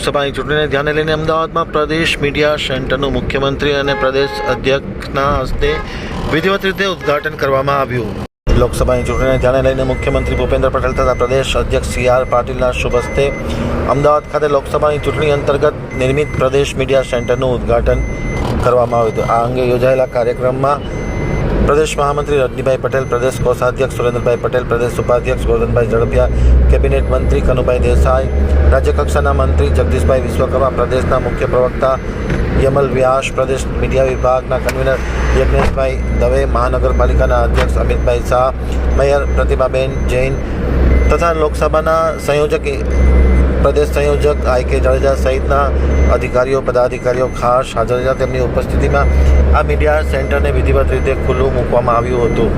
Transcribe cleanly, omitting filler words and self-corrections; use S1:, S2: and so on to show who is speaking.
S1: લોકસભાની ચૂંટણીને ધ્યાને લઈને અમદાવાદમાં પ્રદેશ મીડિયા સેન્ટરનું મુખ્યમંત્રી અને પ્રદેશ અધ્યક્ષના હસ્તે વિધિવત રીતે ઉદ્ઘાટન કરવામાં આવ્યું. લોકસભાની ચૂંટણીને ધ્યાને લઈને મુખ્યમંત્રી ભૂપેન્દ્ર પટેલ તથા પ્રદેશ અધ્યક્ષ CR પાટીલના શુભ હસ્તે અમદાવાદ ખાતે લોકસભાની ચૂંટણી અંતર્ગત નિર્મિત પ્રદેશ મીડિયા સેન્ટરનું ઉદ્ઘાટન કરવામાં આવ્યું હતું. આ અંગે યોજાયેલા કાર્યક્રમમાં પ્રદેશ મહામંત્રી રજનીભાઈ પટેલ, પ્રદેશ કોષાધ્યક્ષ સુરેન્દ્રભાઈ પટેલ, પ્રદેશ ઉપાધ્યક્ષ ગોરધનભાઈ ઝડપિયા, કેબિનેટ મંત્રી કનુભાઈ દેસાઈ, રાજ્યકક્ષાના મંત્રી જગદીશભાઈ વિશ્વકર્મા, પ્રદેશના મુખ્ય પ્રવક્તા યમલ વ્યાસ, પ્રદેશ મીડિયા વિભાગના કન્વીનર યજ્ઞેશભાઈ દવે, મહાનગરપાલિકાના અધ્યક્ષ અમિતભાઈ શાહ, મેયર પ્રતિભાબેન જૈન તથા લોકસભાના પ્રદેશ સંયોજક IK જાડેજા સહિતના અધિકારીઓ પદાધિકારીઓ ખાસ હાજર રહ્યા. તેમની ઉપસ્થિતિમાં આ મીડિયા સેન્ટરને વિધિવત રીતે ખુલ્લું મૂકવામાં આવ્યું હતું.